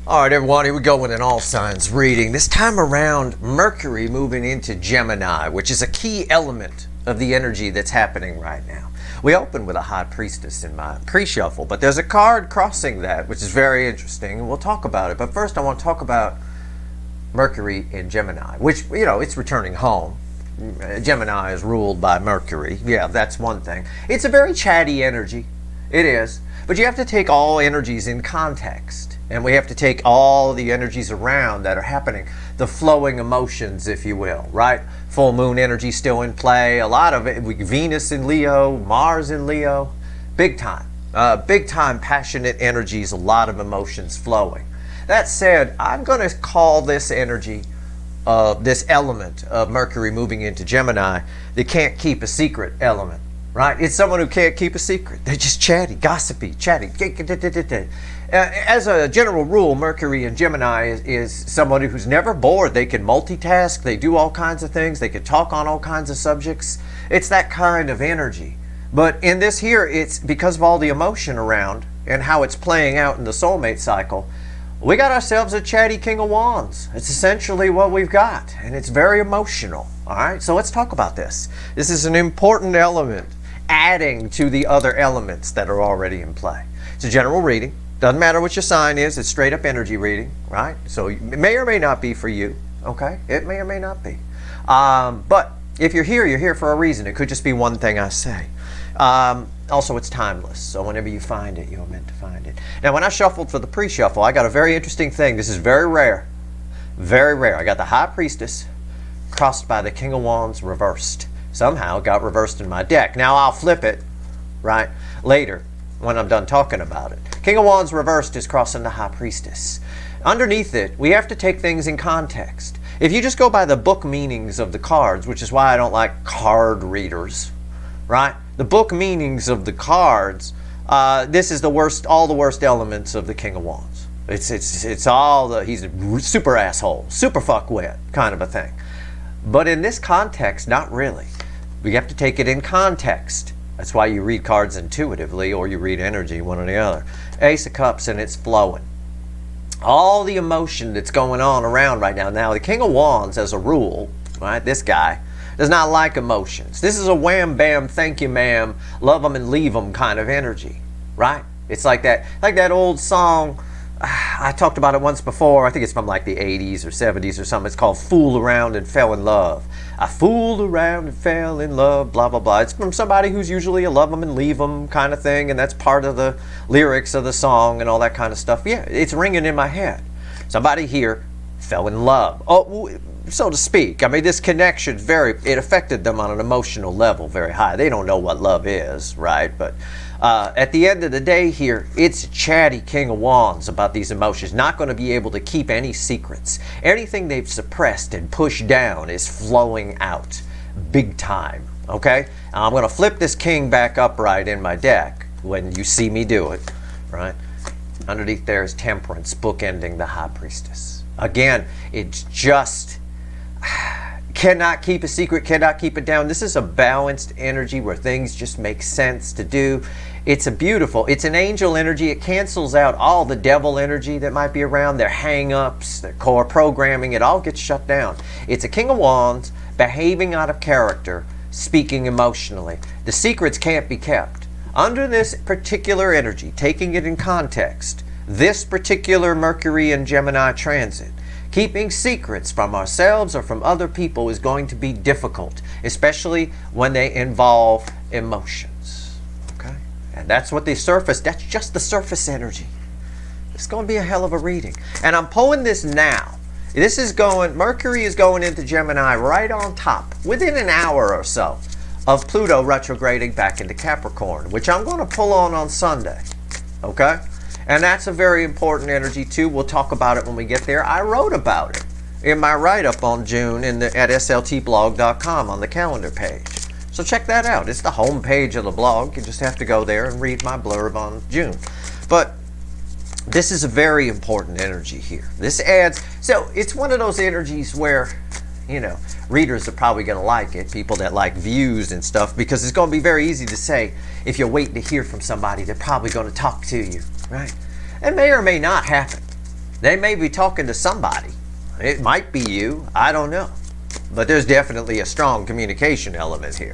All right, everyone, here we go with an all signs reading. This time around, Mercury moving into Gemini, which is a key element of the energy that's happening right now. We opened with a High Priestess in my pre-shuffle, but there's a card crossing that, which is very interesting, and we'll talk about it. But first, I want to talk about Mercury in Gemini, which, you know, it's returning home. Gemini is ruled by Mercury. Yeah, that's one thing. It's a very chatty energy. It is. But you have to take all energies in context. And we have to take all the energies around that are happening. The flowing emotions, if you will, right? Full moon energy still in play. A lot of it, Venus in Leo, Mars in Leo. Big time. Big time passionate energies, a lot of emotions flowing. That said, I'm going to call this energy, this element of Mercury moving into Gemini, the can't keep a secret element. Right? It's someone who can't keep a secret. They're just chatty, gossipy, chatty. As a general rule, Mercury in Gemini is someone who's never bored. They can multitask. They do all kinds of things. They can talk on all kinds of subjects. It's that kind of energy. But in this here, it's because of all the emotion around and how it's playing out in the soulmate cycle. We got ourselves a chatty King of Wands. It's essentially what we've got. And it's very emotional. All right? So let's talk about this. This is an important element, adding to the other elements that are already in play. It's a general reading. Doesn't matter what your sign is. It's straight up energy reading, right? So it may or may not be for you, okay? It may or may not be. But if you're here for a reason. It could just be one thing I say. Also, it's timeless. So whenever you find it, you're meant to find it. Now, when I shuffled for the pre-shuffle, I got a very interesting thing. This is very rare. Very rare. I got the High Priestess crossed by the King of Wands reversed. Somehow got reversed in my deck. Now I'll flip it, right, later when I'm done talking about it. King of Wands reversed is crossing the High Priestess. Underneath it, we have to take things in context. If you just go by the book meanings of the cards, which is why I don't like card readers, right? The book meanings of the cards, this is the worst, all the worst elements of the King of Wands. It's all the, he's a super asshole, super fuckwit kind of a thing. But in this context, not really. We have to take it in context. That's why you read cards intuitively or you read energy, one or the other. Ace of Cups, and it's flowing. All the emotion that's going on around right now. Now, the King of Wands, as a rule, right, this guy, does not like emotions. This is a wham, bam, thank you, ma'am, love them and leave them kind of energy, right? It's like that old song. I talked about it once before. I think it's from like the 80s or 70s or something. It's called Fool Around and Fell in Love. I fooled around and fell in love, blah, blah, blah. It's from somebody who's usually a love them and leave them kind of thing, and that's part of the lyrics of the song and all that kind of stuff. Yeah, it's ringing in my head. Somebody here fell in love, oh, so to speak. I mean, this connection, it affected them on an emotional level very high. They don't know what love is, right? But at the end of the day here, it's chatty King of Wands about these emotions. Not going to be able to keep any secrets. Anything they've suppressed and pushed down is flowing out big time, okay? I'm going to flip this king back upright in my deck when you see me do it, right? Underneath there is Temperance, bookending the High Priestess. Again, it's just cannot keep a secret, cannot keep it down. This is a balanced energy where things just make sense to do. It's an angel energy. It cancels out all the devil energy that might be around, their hang-ups, their core programming. It all gets shut down. It's a King of Wands behaving out of character, speaking emotionally. The secrets can't be kept. Under this particular energy, taking it in context, this particular Mercury and Gemini transit, keeping secrets from ourselves or from other people is going to be difficult, especially when they involve emotions. Okay? And that's what that's just the surface energy. It's going to be a hell of a reading. And I'm pulling this now. Mercury is going into Gemini right on top, within an hour or so, of Pluto retrograding back into Capricorn, which I'm going to pull on Sunday. Okay? And that's a very important energy too. We'll talk about it when we get there. I wrote about it in my write-up on June at sltblog.com on the calendar page. So check that out. It's the home page of the blog. You just have to go there and read my blurb on June. But this is a very important energy here. This adds, so it's one of those energies where, you know, readers are probably going to like it, people that like views and stuff, because it's going to be very easy to say, if you're waiting to hear from somebody, they're probably going to talk to you, right? It may or may not happen. They may be talking to somebody. It might be you. I don't know. But there's definitely a strong communication element here.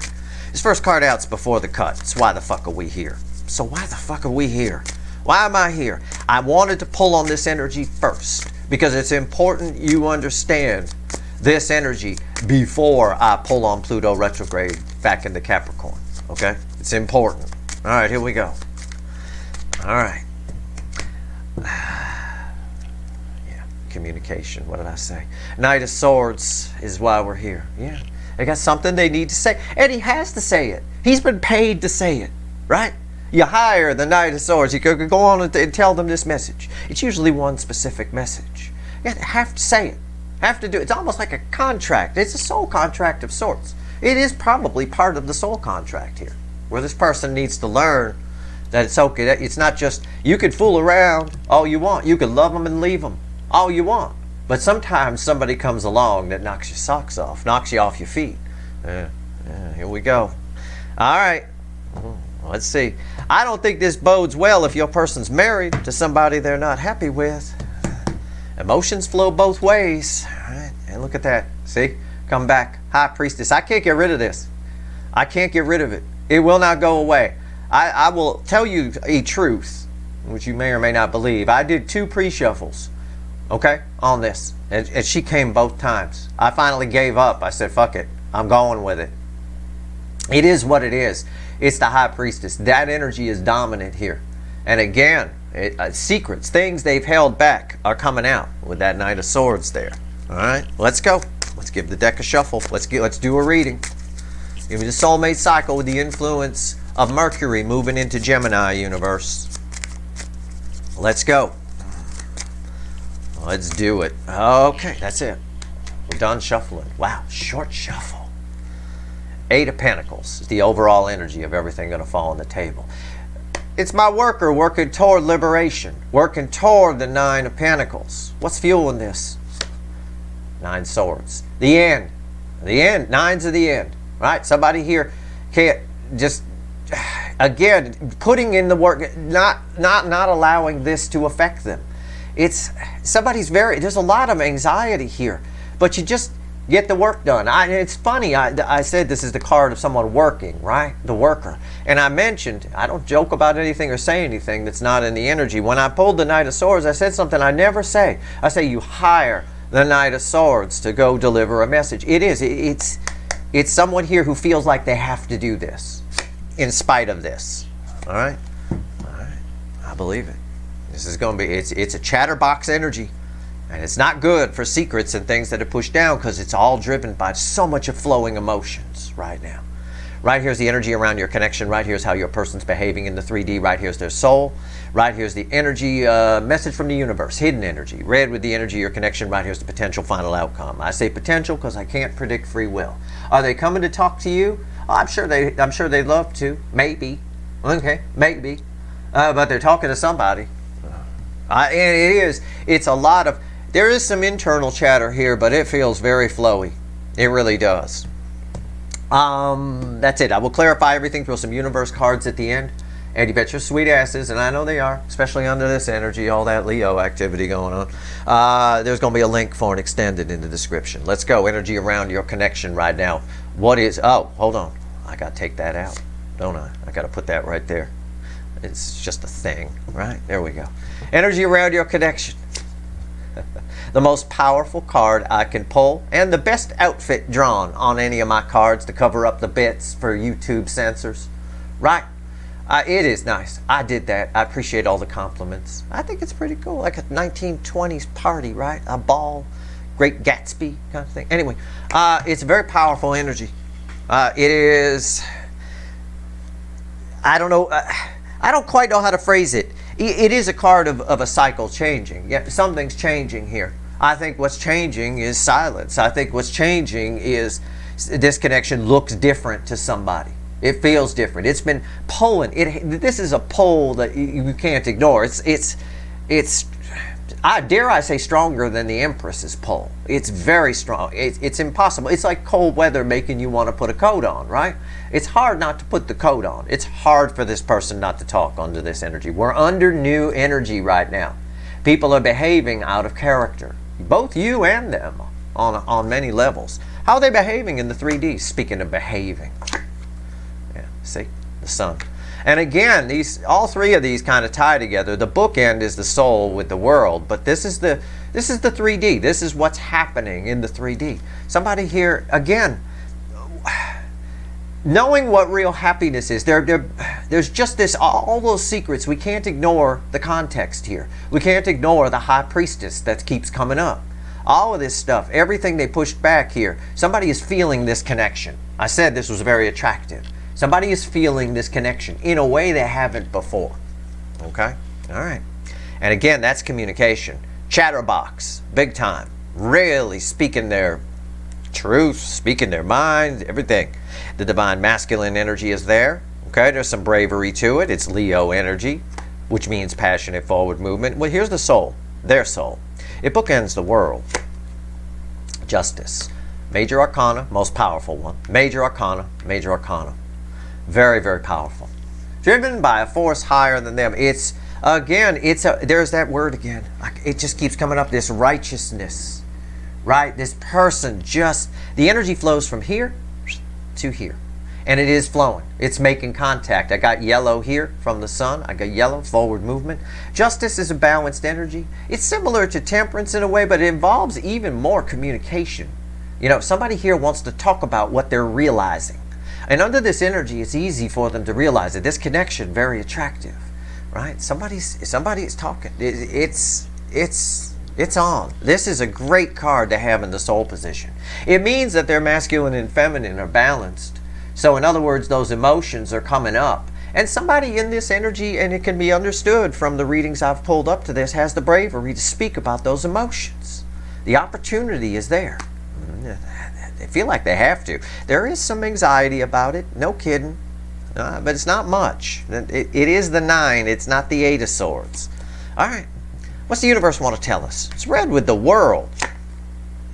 This first card out's before the cut. It's why the fuck are we here? So why the fuck are we here? Why am I here? I wanted to pull on this energy first because it's important you understand this energy before I pull on Pluto retrograde back into Capricorn. Okay? It's important. All right, here we go. All right. Communication. What did I say? Knight of Swords is why we're here. Yeah. They got something they need to say. And he has to say it. He's been paid to say it. Right? You hire the Knight of Swords. You could go on and tell them this message. It's usually one specific message. You have to say it. Have to do it. It's almost like a contract. It's a soul contract of sorts. It is probably part of the soul contract here. Where this person needs to learn that it's okay. It's not just, you could fool around all you want. You could love them and leave them all you want. But sometimes somebody comes along that knocks your socks off, knocks you off your feet. Here we go. All right. Let's see. I don't think this bodes well if your person's married to somebody they're not happy with. Emotions flow both ways. All right. And look at that. See? Come back. High Priestess. I can't get rid of this. I can't get rid of it. It will not go away. I will tell you a truth, which you may or may not believe. I did 2 pre-shuffles. Okay, on this, and she came both times. I finally gave up. I said, fuck it, I'm going with it. It is what it is. It's the High Priestess. That energy is dominant here. And again, secrets, things they've held back are coming out with that Knight of Swords there. All right, let's go. Let's give the deck a shuffle. Let's do a reading. Give me the soulmate cycle with the influence of Mercury moving into Gemini universe. Let's go. Let's do it. Okay, that's it. We're done shuffling. Wow, short shuffle. 8 of Pentacles is the overall energy of everything going to fall on the table. It's my worker working toward liberation, working toward the 9 of Pentacles. What's fueling this? 9 Swords. The end. The end. 9's of the end. Right? Somebody here can't just, again, putting in the work, not allowing this to affect them. It's somebody's there's a lot of anxiety here, but you just get the work done. It's funny, I said this is the card of someone working, right? The worker. And I mentioned, I don't joke about anything or say anything that's not in the energy. When I pulled the Knight of Swords, I said something I never say. I say you hire the Knight of Swords to go deliver a message. It's someone here who feels like they have to do this in spite of this. All right? All right. I believe it. This is going to be, it's a chatterbox energy. And it's not good for secrets and things that are pushed down because it's all driven by so much of flowing emotions right now. Right here's the energy around your connection. Right here's how your person's behaving in the 3D. Right here's their soul. Right here's the energy message from the universe, hidden energy. Red with the energy of your connection. Right here's the potential final outcome. I say potential because I can't predict free will. Are they coming to talk to you? Oh, I'm sure they'd love to. Maybe. Okay, maybe. But they're talking to somebody. And it's a lot of, there is some internal chatter here, but it feels very flowy. It really does. That's it. I will clarify everything through some universe cards at the end. And you bet your sweet asses, and I know they are, especially under this energy, all that Leo activity going on. There's going to be a link for an extended in the description. Let's go. Energy around your connection right now. What is, oh, hold on. I got to take that out, don't I? I got to put that right there. It's just a thing, right? There we go. Energy around your connection. The most powerful card I can pull, and the best outfit drawn on any of my cards to cover up the bits for YouTube censors. Right? It is nice. I did that. I appreciate all the compliments. I think it's pretty cool. Like a 1920s party, right? A ball. Great Gatsby kind of thing. Anyway, it's a very powerful energy. It is... I don't know... I don't quite know how to phrase it. It is a card of a cycle changing. Yeah, something's changing here. I think what's changing is silence. I think what's changing is this connection looks different to somebody. It feels different. It's been pulling. This is a pull that you can't ignore. It's dare I say stronger than the Empress's pull. It's very strong. It's impossible. It's like cold weather making you want to put a coat on, right? It's hard not to put the coat on. It's hard for this person not to talk under this energy. We're under new energy right now. People are behaving out of character. Both you and them on many levels. How are they behaving in the 3D? Speaking of behaving. Yeah, see? The sun. And again, all three of these kind of tie together. The bookend is the soul with the world, but this is the 3D. This is what's happening in the 3D. Somebody here, again, knowing what real happiness is, there's just this, all those secrets. We can't ignore the context here. We can't ignore the high priestess that keeps coming up. All of this stuff, everything they pushed back here, somebody is feeling this connection. I said this was very attractive. Somebody is feeling this connection in a way they haven't before. Okay? All right. And again, that's communication. Chatterbox, big time. Really speaking their truth, speaking their mind, everything. The divine masculine energy is there. Okay? There's some bravery to it. It's Leo energy, which means passionate forward movement. Well, here's the soul, their soul. It bookends the world. Justice. Major arcana, most powerful one. Major arcana, major arcana. Very, very powerful. Driven by a force higher than them. It's, again, there's that word again. It just keeps coming up, this righteousness. Right? This person just, the energy flows from here to here. And it is flowing. It's making contact. I got yellow here from the sun. I got yellow, forward movement. Justice is a balanced energy. It's similar to temperance in a way, but it involves even more communication. You know, somebody here wants to talk about what they're realizing. And under this energy, it's easy for them to realize that this connection very attractive, right? Somebody's talking. It's on. This is a great card to have in the soul position. It means that their masculine and feminine are balanced. So in other words, those emotions are coming up. And somebody in this energy, and it can be understood from the readings I've pulled up to this, has the bravery to speak about those emotions. The opportunity is there. They feel like they have to. There is some anxiety about it, no kidding, but it's not much. It is the 9, it's not the 8 of swords. All right, what's the universe want to tell us? It's read with the world.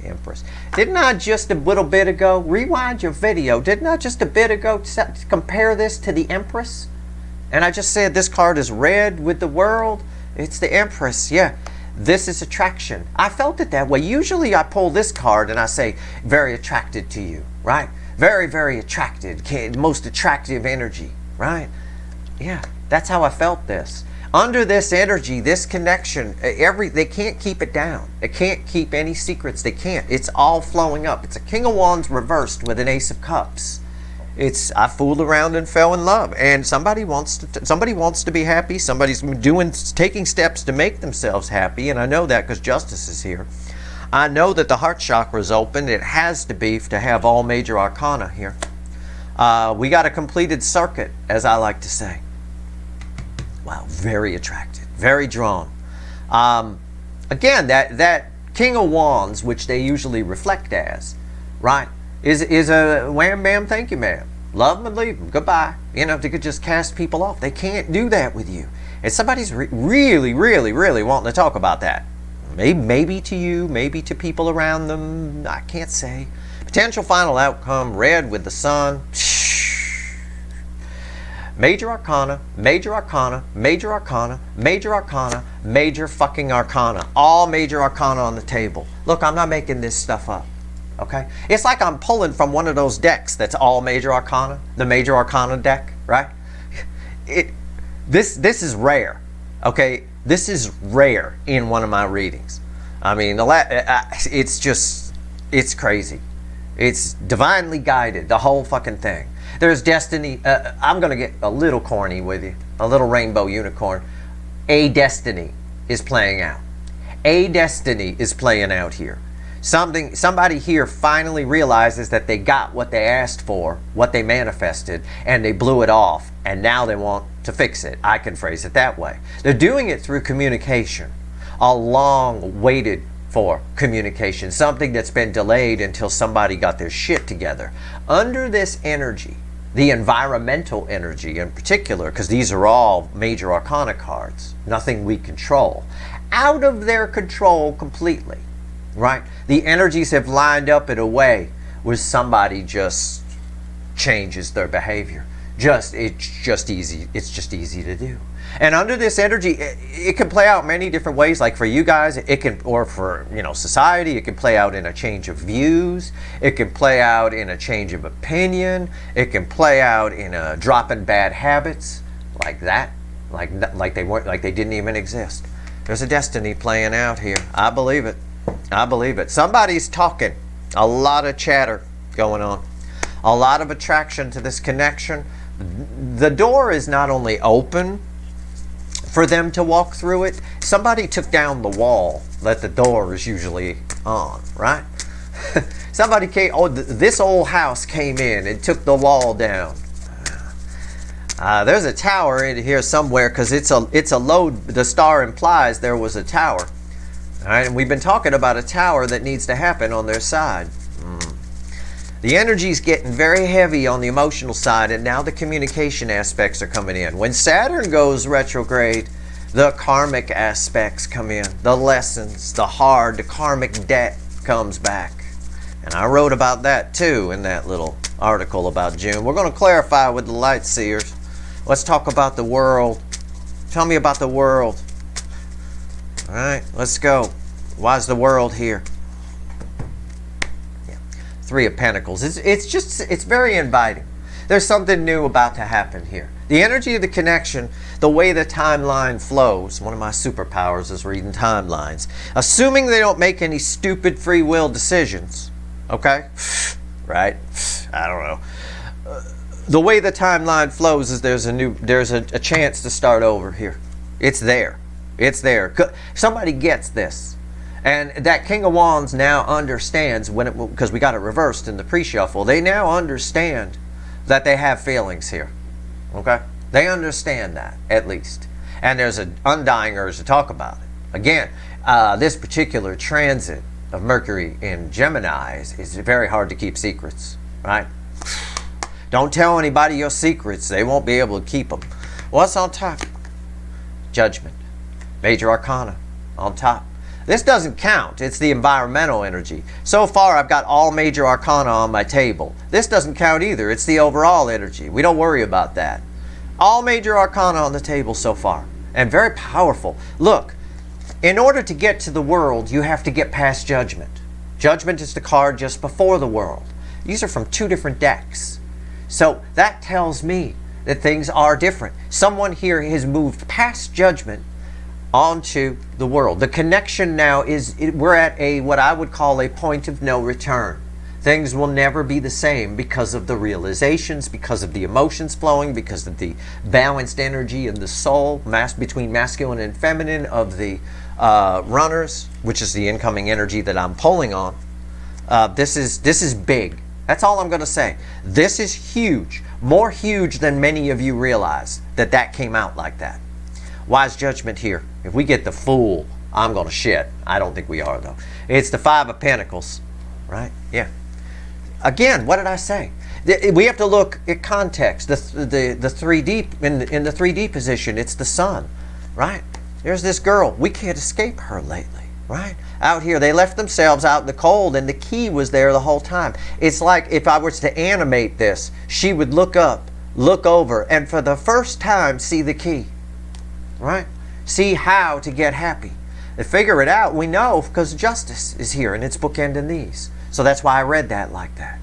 The Empress. Didn't I just a little bit ago, rewind your video, didn't I just a bit ago compare this to the Empress? And I just said this card is red with the world. It's the Empress, yeah. This is attraction. I felt it that way. Usually I pull this card and I say, very attracted to you, right? Very, very attracted. Most attractive energy, right? Yeah, that's how I felt this. Under this energy, this connection, they can't keep it down. They can't keep any secrets. They can't. It's all flowing up. It's a King of Wands reversed with an Ace of Cups. I fooled around and fell in love, and somebody wants to be happy. Somebody's taking steps to make themselves happy, and I know that because Justice is here. I know that the heart chakra is open. It has to be to have all major arcana here. We got a completed circuit, as I like to say. Wow, very attracted, very drawn. Again, that King of Wands, which they usually reflect as, right, is a wham bam thank you ma'am. Love them and leave them. Goodbye. You know, they could just cast people off. They can't do that with you. And somebody's really, really, really wanting to talk about that. Maybe to you, maybe to people around them. I can't say. Potential final outcome, red with the sun. Major arcana, major arcana, major arcana, major arcana, major fucking arcana. All major arcana on the table. Look, I'm not making this stuff up. Okay? It's like I'm pulling from one of those decks that's all major arcana, the major arcana deck, right? This is rare. Okay? This is rare in one of my readings. I mean, it's crazy. It's divinely guided, the whole fucking thing. There's destiny. I'm going to get a little corny with you, a little rainbow unicorn. A destiny is playing out. A destiny is playing out here. Somebody here finally realizes that they got what they asked for, what they manifested, and they blew it off, and now they want to fix it. I can phrase it that way. They're doing it through communication, a long waited for communication, something that's been delayed until somebody got their shit together. Under this energy, the environmental energy in particular, because these are all major arcana cards, nothing we control, out of their control completely. Right? The energies have lined up in a way where somebody just changes their behavior, it's just easy. It's just easy to do. And under this energy, it can play out many different ways. Like for you guys, it can, or for, you know, society, it can play out in a change of views. It can play out in a change of opinion. It can play out in a drop in bad habits, like that, like they weren't, like they didn't even exist. There's a destiny playing out here. I believe it. I believe it. Somebody's talking. A lot of chatter going on. A lot of attraction to this connection. The door is not only open for them to walk through it. Somebody took down the wall that the door is usually on, right? Somebody came, this old house came in and took the wall down. There's a tower in here somewhere, because it's a load. The star implies there was a tower. All right, and we've been talking about a tower that needs to happen on their side. The energy's getting very heavy on the emotional side, and now the communication aspects are coming in. When Saturn goes retrograde, the karmic aspects come in. The lessons, the karmic debt comes back. And I wrote about that too in that little article about June. We're going to clarify with the light seers. Let's talk about the world. Tell me about the world. All right, let's go. Why's the world here? Three of Pentacles. It's very inviting. There's something new about to happen here. The energy of the connection, the way the timeline flows. One of my superpowers is reading timelines. Assuming they don't make any stupid free will decisions. Okay? Right? I don't know. The way the timeline flows is there's a chance to start over here. It's there. It's there. Somebody gets this. And that King of Wands now understands, because we got it reversed in the pre-shuffle, they now understand that they have feelings here. Okay? They understand that, at least. And there's an undying urge to talk about it. Again, this particular transit of Mercury in Gemini is very hard to keep secrets, right? Don't tell anybody your secrets. They won't be able to keep them. What's on top? Judgment. Major Arcana on top. This doesn't count. It's the environmental energy. So far, I've got all major arcana on my table. This doesn't count either. It's the overall energy. We don't worry about that. All major arcana on the table so far. And very powerful. Look, in order to get to the world, you have to get past judgment. Judgment is the card just before the world. These are from two different decks. So that tells me that things are different. Someone here has moved past judgment onto the world. The connection now is, we're at what I would call a point of no return. Things will never be the same because of the realizations, because of the emotions flowing, because of the balanced energy in the soul, between masculine and feminine of the runners, which is the incoming energy that I'm pulling on. This is big. That's all I'm going to say. This is huge. More huge than many of you realize that came out like that. Wise judgment here. If we get the Fool, I'm going to shit. I don't think we are, though. It's the Five of Pentacles, right? Yeah. Again, what did I say? We have to look at context. The 3D, in the 3D position, it's the Sun, right? There's this girl. We can't escape her lately, right? Out here, they left themselves out in the cold, and the key was there the whole time. It's like if I was to animate this, she would look up, look over, and for the first time, see the key. Right? See how to get happy. To figure it out, we know, because justice is here and it's bookending these. So that's why I read that like that.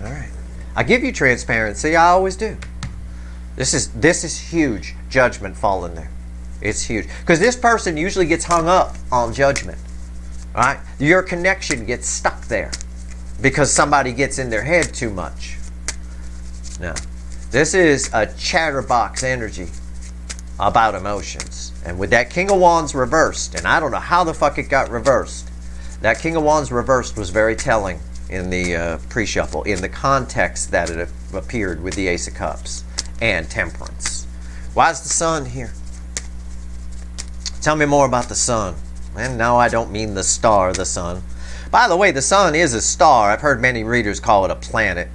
All right. I give you transparency. I always do. This is huge judgment falling there. It's huge. Because this person usually gets hung up on judgment. All right? Your connection gets stuck there because somebody gets in their head too much. No. This is a chatterbox energy about emotions. And with that King of Wands reversed, and I don't know how the fuck it got reversed, that King of Wands reversed was very telling in the pre-shuffle, in the context that it appeared with the Ace of Cups and Temperance. Why is the Sun here? Tell me more about the Sun. And no, I don't mean the star, the Sun. By the way, the Sun is a star. I've heard many readers call it a planet.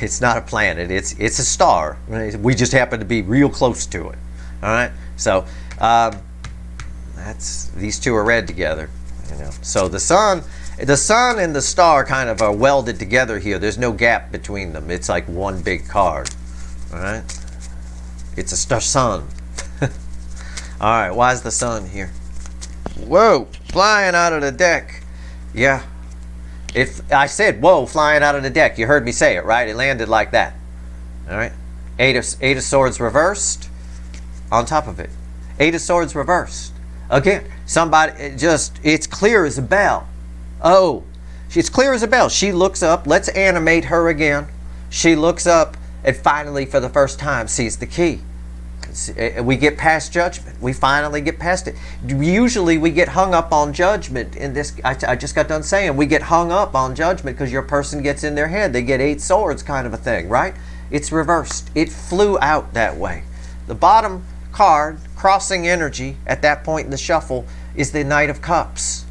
It's not a planet. It's a star. We just happen to be real close to it. All right. So these two are read together. You know. So the sun and the star kind of are welded together here. There's no gap between them. It's like one big card. All right? It's a sun. All right, why is the sun here? Whoa, flying out of the deck. Yeah. I said, whoa, flying out of the deck. You heard me say it, right? It landed like that. All right? Eight of Swords reversed on top of it. Eight of Swords reversed. Again, somebody, it's clear as a bell. Oh, it's clear as a bell. She looks up. Let's animate her again. She looks up and finally, for the first time, sees the key. We get past judgment. We finally get past it. Usually we get hung up on judgment in this. I just got done saying we get hung up on judgment because your person gets in their head. They get 8 swords kind of a thing, right? It's reversed. It flew out that way. The bottom card, crossing energy at that point in the shuffle, is the Knight of Cups.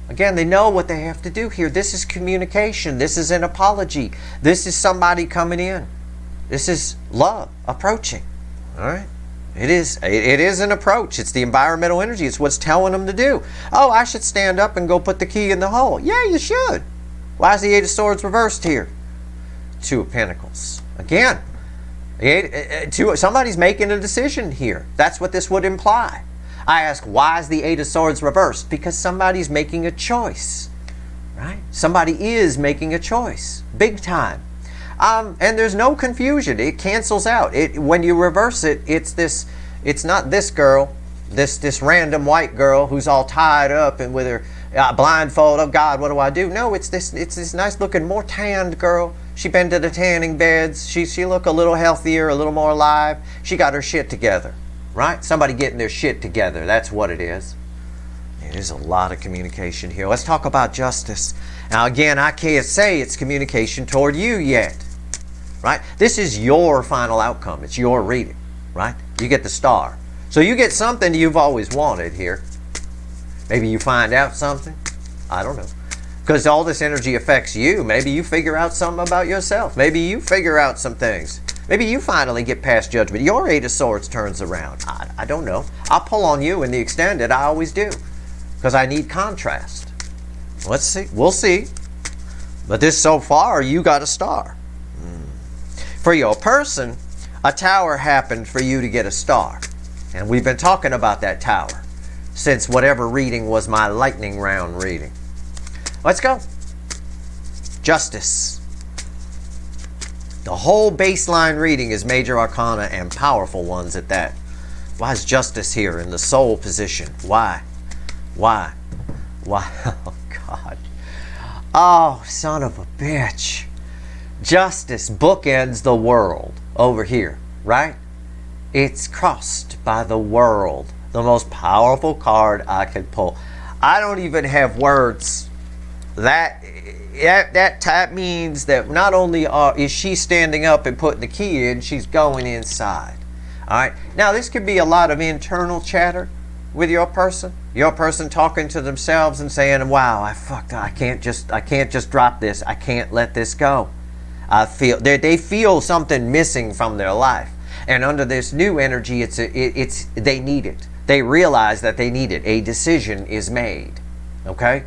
Again, they know what they have to do here. This is communication. This is an apology. This is somebody coming in. This is love approaching. All right? It is an approach. It's the environmental energy. It's what's telling them to do. Oh, I should stand up and go put the key in the hole. Yeah, you should. Why is the 8 of Swords reversed here? 2 of Pentacles. Again, somebody's making a decision here. That's what this would imply. I ask, why is the 8 of Swords reversed? Because somebody's making a choice. Right? Somebody is making a choice. Big time. And there's no confusion. It cancels out. When you reverse it, it's not this girl, this random white girl who's all tied up and with her blindfold. Oh God, what do I do? No, it's this nice looking, more tanned girl. She been to the tanning beds. She look a little healthier, a little more alive. She got her shit together, right? Somebody getting their shit together. That's what it is. There's a lot of communication here. Let's talk about justice. Now again, I can't say it's communication toward you yet. Right? This is your final outcome. It's your reading. Right? You get the star. So you get something you've always wanted here. Maybe you find out something. I don't know. Because all this energy affects you. Maybe you figure out something about yourself. Maybe you figure out some things. Maybe you finally get past judgment. Your 8 of Swords turns around. I don't know. I'll pull on you in the extended. I always do. Because I need contrast. Let's see. We'll see. But this so far, you got a star. For your person, a tower happened for you to get a star. And we've been talking about that tower since whatever reading was my lightning round reading. Let's go. Justice. The whole baseline reading is major arcana and powerful ones at that. Why is justice here in the soul position? Why? Why? Why? Oh, God. Oh, son of a bitch. Justice bookends the world over here, right? It's crossed by the world. The most powerful card I could pull. I don't even have words. That means that not only is she standing up and putting the key in, she's going inside. All right. Now this could be a lot of internal chatter with your person. Your person talking to themselves and saying, "Wow, I fucked up. I can't just drop this. I can't let this go. I feel they feel something missing from their life." And under this new energy, they need it. They realize that they need it. A decision is made. Okay?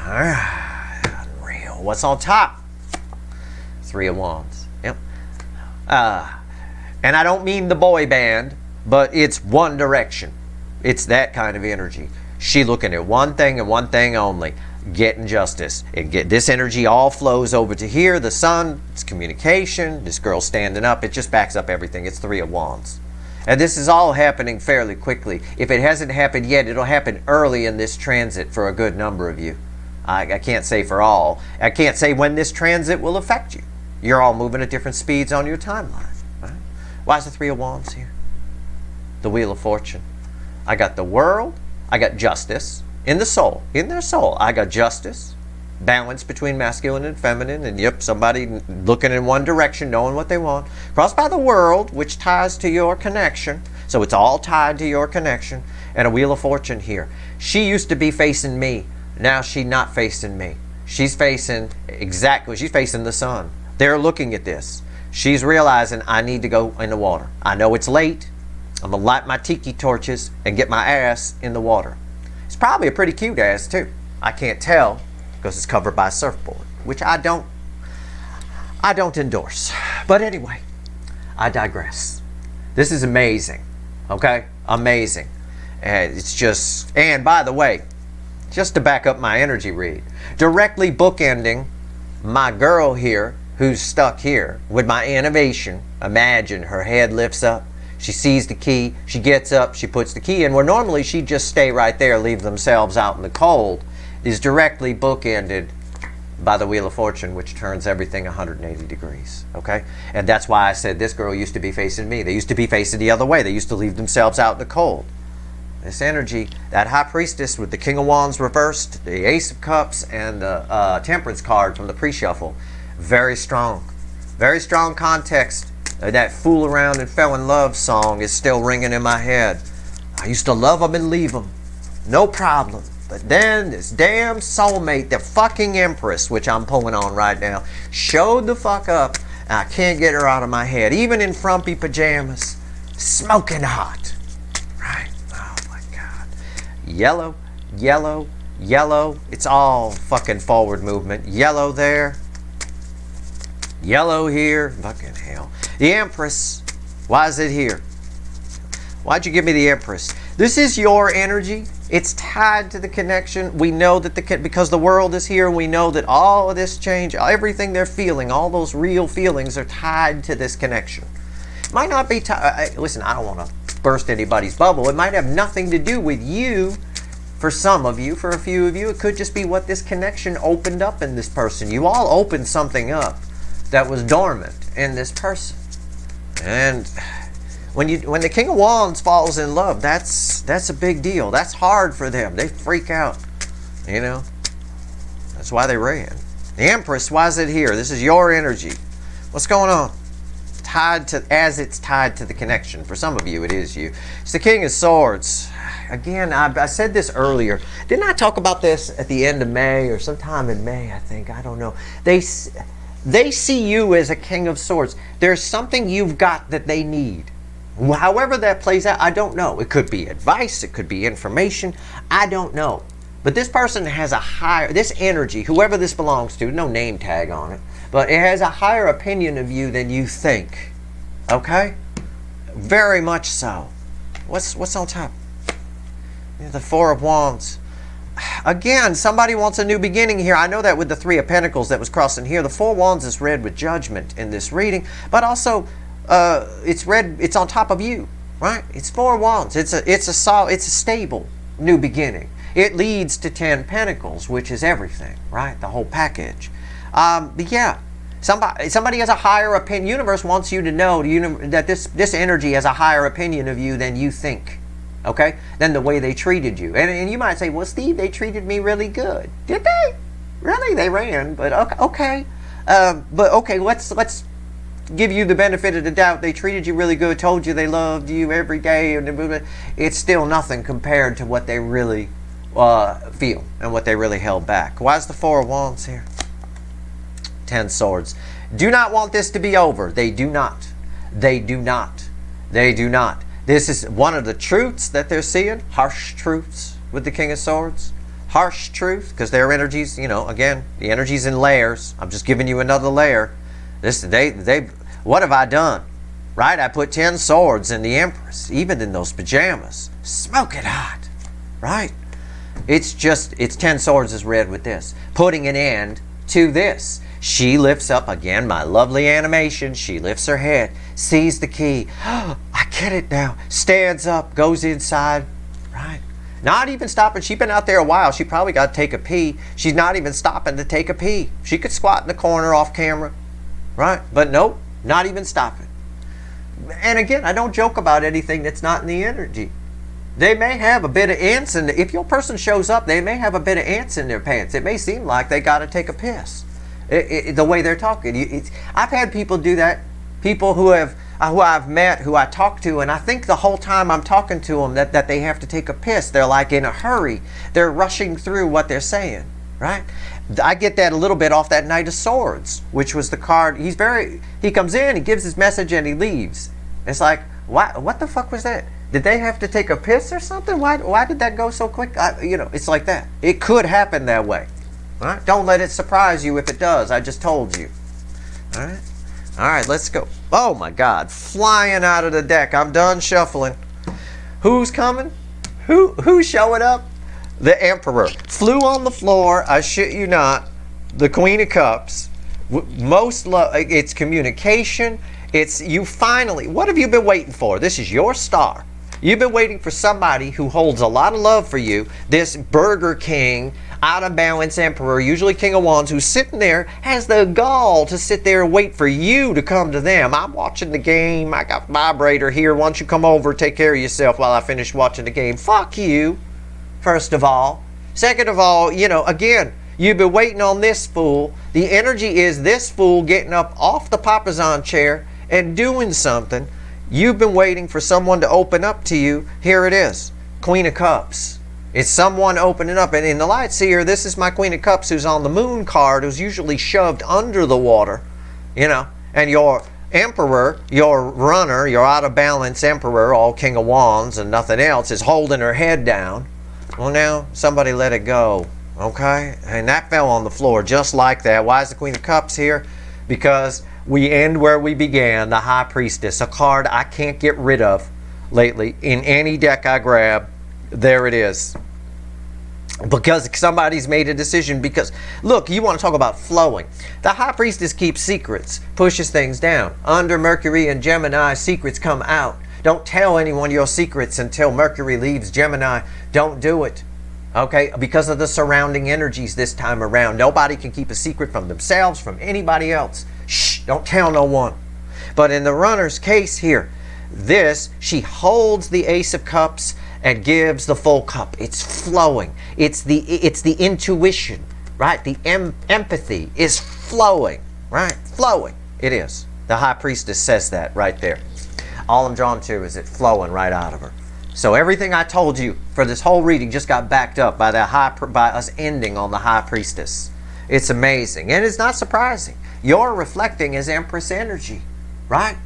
Unreal. What's on top? 3 of Wands. Yep. And I don't mean the boy band, but it's One Direction. It's that kind of energy. She looking at one thing and one thing only. Getting justice. And get this energy all flows over to here. The sun, it's communication. This girl standing up. It just backs up everything. It's 3 of Wands. And this is all happening fairly quickly. If it hasn't happened yet, it'll happen early in this transit for a good number of you. I can't say for all. I can't say when this transit will affect you. You're all moving at different speeds on your timeline. Right? Why is the 3 of Wands here? The Wheel of Fortune. I got the world. I got justice. In the soul, in their soul, I got justice, balance between masculine and feminine, and yep, somebody looking in one direction, knowing what they want. Crossed by the world, which ties to your connection. So it's all tied to your connection. And a Wheel of Fortune here. She used to be facing me. Now she's not facing me. She's facing the sun. They're looking at this. She's realizing I need to go in the water. I know it's late. I'm going to light my tiki torches and get my ass in the water. It's probably a pretty cute ass too. I can't tell because it's covered by a surfboard, which I don't endorse. But anyway, I digress. This is amazing. Okay? Amazing. And it's just, and by the way, just to back up my energy read, directly bookending my girl here who's stuck here with my animation. Imagine her head lifts up, she sees the key, she gets up, she puts the key in, where normally she'd just stay right there, leave themselves out in the cold, is directly bookended by the Wheel of Fortune, which turns everything 180 degrees. Okay? And that's why I said this girl used to be facing me. They used to be facing the other way. They used to leave themselves out in the cold. This energy, that High Priestess with the King of Wands reversed, the Ace of Cups, and the Temperance card from the pre-shuffle, very strong. Very strong context. That Fool Around and Fell in Love song is still ringing in my head. I used to love them and leave them. No problem. But then this damn soulmate, the fucking Empress, which I'm pulling on right now, showed the fuck up. And I can't get her out of my head. Even in frumpy pajamas. Smoking hot. Right? Oh my God. Yellow, yellow, yellow. It's all fucking forward movement. Yellow there. Yellow here. Fucking hell. The Empress. Why is it here? Why'd you give me the Empress? This is your energy. It's tied to the connection. We know that because the world is here, we know that all of this change, everything they're feeling, all those real feelings are tied to this connection. It might not be tied. Listen, I don't want to burst anybody's bubble. It might have nothing to do with you. For some of you, for a few of you, it could just be what this connection opened up in this person. You all opened something up that was dormant in this person. And when the King of Wands falls in love, that's a big deal. That's hard for them. They freak out. You know? That's why they ran. The Empress, why is it here? This is your energy. What's going on? It's tied to the connection. For some of you, it is you. It's the King of Swords. Again, I said this earlier. Didn't I talk about this at the end of May or sometime in May, I think? I don't know. They see you as a King of Swords. There's something you've got that they need. However that plays out, I don't know. It could be advice, it could be information, I don't know. But this person has this energy, whoever this belongs to, no name tag on it, but it has a higher opinion of you than you think. Okay? Very much so. What's on top? The Four of Wands. Again, somebody wants a new beginning here. I know that with the Three of Pentacles that was crossing here. The Four of Wands is read with judgment in this reading, but also it's on top of you, right? It's Four of Wands. It's a stable new beginning. It leads to 10 Pentacles, which is everything, right? The whole package. But yeah, somebody has a higher opinion. Universe wants you to know that this energy has a higher opinion of you than you think, okay? Than the way they treated you. And you might say, well, Steve, they treated me really good. Did they? Really? They ran, but okay. But okay, let's give you the benefit of the doubt. They treated you really good, told you they loved you every day, and it's still nothing compared to what they really feel and what they really held back. Why is the Four of Wands here? 10 Swords. Do not want this to be over. They do not. They do not. They do not. This is one of the truths that they're seeing. Harsh truths with the King of Swords. Harsh truth, because their energies, again, the energies in layers. I'm just giving you another layer. What have I done? Right? I put 10 swords in the Empress, even in those pajamas. Smoke it hot. Right? It's 10 swords is read with this. Putting an end to this. She lifts up, again, my lovely animation. She lifts her head, sees the key. Oh, I get it now. Stands up, goes inside. Right? Not even stopping. She's been out there a while. She probably got to take a pee. She's not even stopping to take a pee. She could squat in the corner off camera. Right? But nope, not even stopping. And again, I don't joke about anything that's not in the energy. They may have a bit of ants, and if your person shows up, they may have a bit of ants in their pants. It may seem like they got to take a piss. The way they're talking. I've had people do that. People who I've met, who I talk to, and I think the whole time I'm talking to them that they have to take a piss. They're like in a hurry. They're rushing through what they're saying. Right? I get that a little bit off that Knight of Swords, which was the card. He comes in, he gives his message, and he leaves. It's like, what the fuck was that? Did they have to take a piss or something? Why did that go so quick? It's like that. It could happen that way. All right? Don't let it surprise you if it does. I just told you. All right? All right, let's go. Oh my God, flying out of the deck. I'm done shuffling. Who's coming? Who's showing up? The Emperor. Flew on the floor, I shit you not. The Queen of Cups. It's communication. It's you finally. What have you been waiting for? This is your star. You've been waiting for somebody who holds a lot of love for you. This Burger King, out of balance Emperor, usually King of Wands, who's sitting there, has the gall to sit there and wait for you to come to them. I'm watching the game. I got vibrator here. Why don't you come over, take care of yourself while I finish watching the game? Fuck you, first of all. Second of all, again, you've been waiting on this fool. The energy is this fool getting up off the Papasan chair and doing something. You've been waiting for someone to open up to you. Here it is. Queen of Cups. It's someone opening up. And in the Light Seer, this is my Queen of Cups who's on the Moon card, who's usually shoved under the water. And your Emperor, your runner, your out of balance Emperor, all King of Wands and nothing else, is holding her head down. Well, now somebody let it go. Okay? And that fell on the floor just like that. Why is the Queen of Cups here? Because we end where we began, the High Priestess, a card I can't get rid of lately. In any deck I grab, there it is. Because somebody's made a decision. Because, look, you want to talk about flowing. The High Priestess keeps secrets, pushes things down. Under Mercury and Gemini, secrets come out. Don't tell anyone your secrets until Mercury leaves Gemini. Don't do it. Okay, because of the surrounding energies this time around. Nobody can keep a secret from themselves, from anybody else. Shh, don't tell no one. But in the runner's case here, she holds the Ace of Cups and gives the full cup. It's flowing. It's the intuition, right? The empathy is flowing, right? Flowing. It is. The High Priestess says that right there. All I'm drawn to is it flowing right out of her. So everything I told you for this whole reading just got backed up by us ending on the High Priestess. It's amazing. And it's not surprising. You're reflecting as Empress energy, right?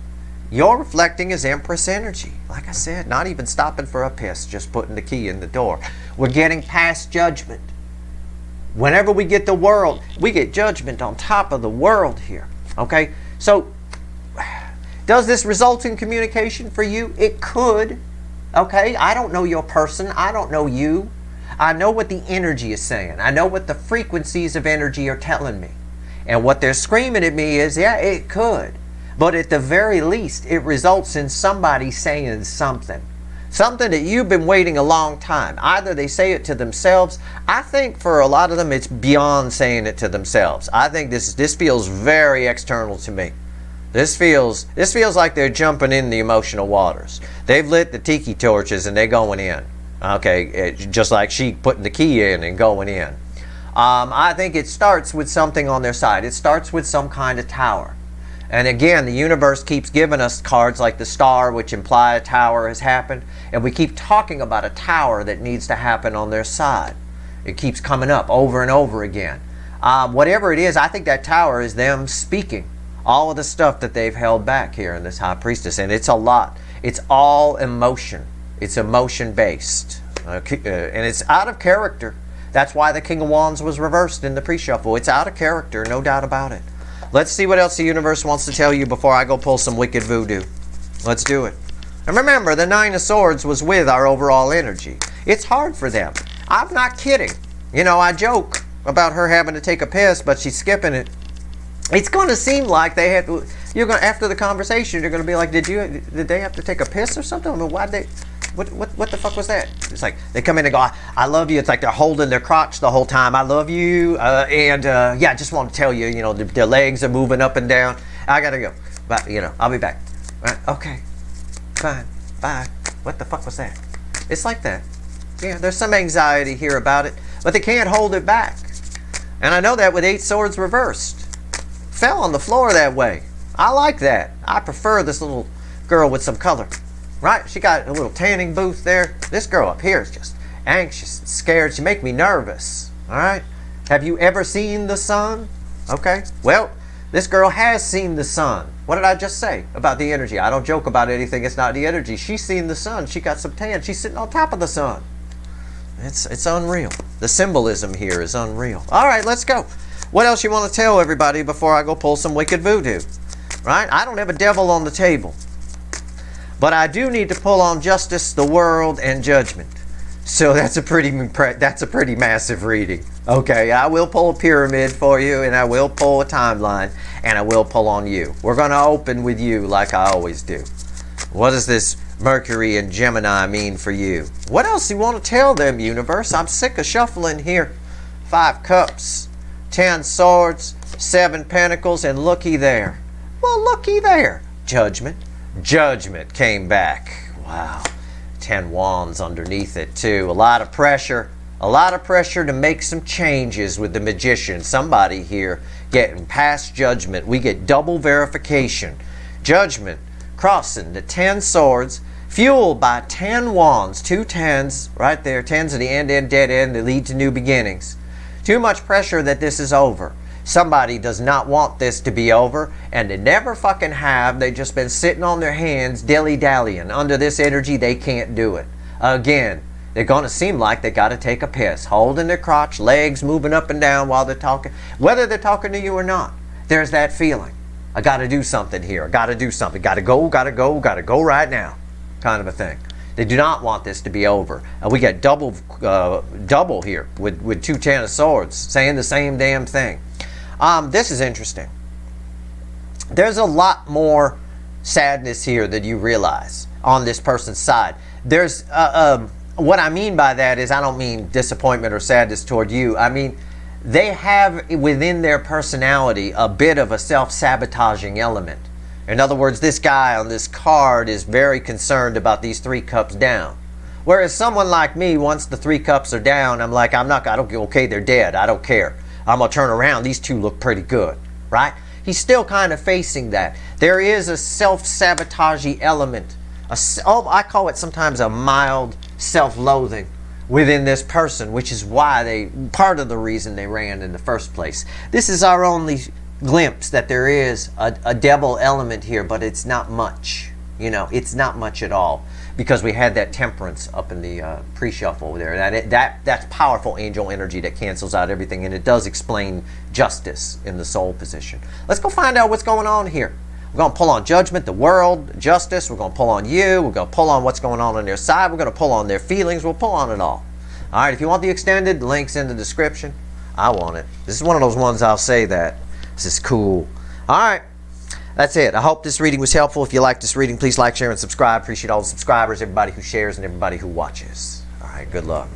You're reflecting as Empress energy. Like I said, not even stopping for a piss, just putting the key in the door. We're getting past judgment. Whenever we get the world, we get judgment on top of the world here. Okay? So, does this result in communication for you? It could. Okay? I don't know your person. I don't know you. I know what the energy is saying. I know what the frequencies of energy are telling me. And what they're screaming at me is, yeah, it could. But at the very least, it results in somebody saying something. Something that you've been waiting a long time. Either they say it to themselves. I think for a lot of them, it's beyond saying it to themselves. I think this feels very external to me. This feels like they're jumping in the emotional waters. They've lit the tiki torches and they're going in. Okay, just like she putting the key in and going in. I think it starts with something on their side. It starts with some kind of tower. And again, the universe keeps giving us cards like the Star, which imply a tower has happened. And we keep talking about a tower that needs to happen on their side. It keeps coming up over and over again. Whatever it is, I think that tower is them speaking all of the stuff that they've held back here in this High Priestess. And it's a lot. It's all emotion. It's emotion-based. And it's out of character. That's why the King of Wands was reversed in the pre-shuffle. It's out of character, no doubt about it. Let's see what else the universe wants to tell you before I go pull some wicked voodoo. Let's do it. And remember, the Nine of Swords was with our overall energy. It's hard for them. I'm not kidding. I joke about her having to take a piss, but she's skipping it. It's going to seem like they had to, after the conversation, you're going to be like, did they have to take a piss or something? I mean, why'd they... What the fuck was that? It's like they come in and go, I love you. It's like they're holding their crotch the whole time. I love you. I just want to tell you, their legs are moving up and down. I got to go. But, I'll be back. Right? Okay. Fine. Bye. What the fuck was that? It's like that. Yeah, there's some anxiety here about it, but they can't hold it back. And I know that with 8 swords reversed. Fell on the floor that way. I like that. I prefer this little girl with some color. Right? She got a little tanning booth there. This girl up here is just anxious and scared. She make me nervous. All right? Have you ever seen the sun? Okay. Well, this girl has seen the sun. What did I just say about the energy? I don't joke about anything. It's not the energy. She's seen the sun. She got some tan. She's sitting on top of the sun. It's unreal. The symbolism here is unreal. All right, let's go. What else you want to tell everybody before I go pull some wicked voodoo? right? I don't have a devil on the table. But I do need to pull on justice, the world, and judgment. So that's a pretty massive reading. Okay, I will pull a pyramid for you, and I will pull a timeline, and I will pull on you. We're going to open with you like I always do. What does this Mercury and Gemini mean for you? What else do you want to tell them, universe? I'm sick of shuffling here. 5 cups, 10 swords, 7 pentacles, and looky there. Well, looky there. Judgment. Judgment came back. Wow. 10 wands underneath it too. A lot of pressure. A lot of pressure to make some changes with the magician. Somebody here getting past judgment. We get double verification. Judgment crossing the 10 swords, fueled by 10 wands. 2 10s right there. 10s at the end, dead end. They lead to new beginnings. Too much pressure that this is over. Somebody does not want this to be over, and they never fucking have. They've just been sitting on their hands, dilly-dallying. Under this energy, they can't do it. Again, they're going to seem like they got to take a piss, holding their crotch, legs moving up and down while they're talking. Whether they're talking to you or not, there's that feeling. I got to do something here. I got to do something. Got to go right now, kind of a thing. They do not want this to be over. We got double here with 2 10 of swords saying the same damn thing. This is interesting. There's a lot more sadness here than you realize on this person's side. There's what I mean by that is I don't mean disappointment or sadness toward you. I mean they have within their personality a bit of a self-sabotaging element. In other words, this guy on this card is very concerned about these 3 cups down. Whereas someone like me, once the 3 cups are down, I'm like, okay, they're dead. I don't care. I'm going to turn around. These 2 look pretty good, right? He's still kind of facing that. There is a self-sabotaging element. I call it sometimes a mild self-loathing within this person, which is why part of the reason they ran in the first place. This is our only glimpse that there is a devil element here, but it's not much. You know, it's not much at all, because we had that temperance up in the pre-shuffle there. That's powerful angel energy that cancels out everything, and it does explain justice in the soul position. Let's go find out what's going on here. We're going to pull on judgment, the world, justice. We're going to pull on you. We're going to pull on what's going on their side. We're going to pull on their feelings. We'll pull on it all. All right, if you want the extended, the link's in the description. I want it. This is one of those ones I'll say that. This is cool. All right. That's it. I hope this reading was helpful. If you like this reading, please like, share, and subscribe. Appreciate all the subscribers, everybody who shares, and everybody who watches. All right, good luck.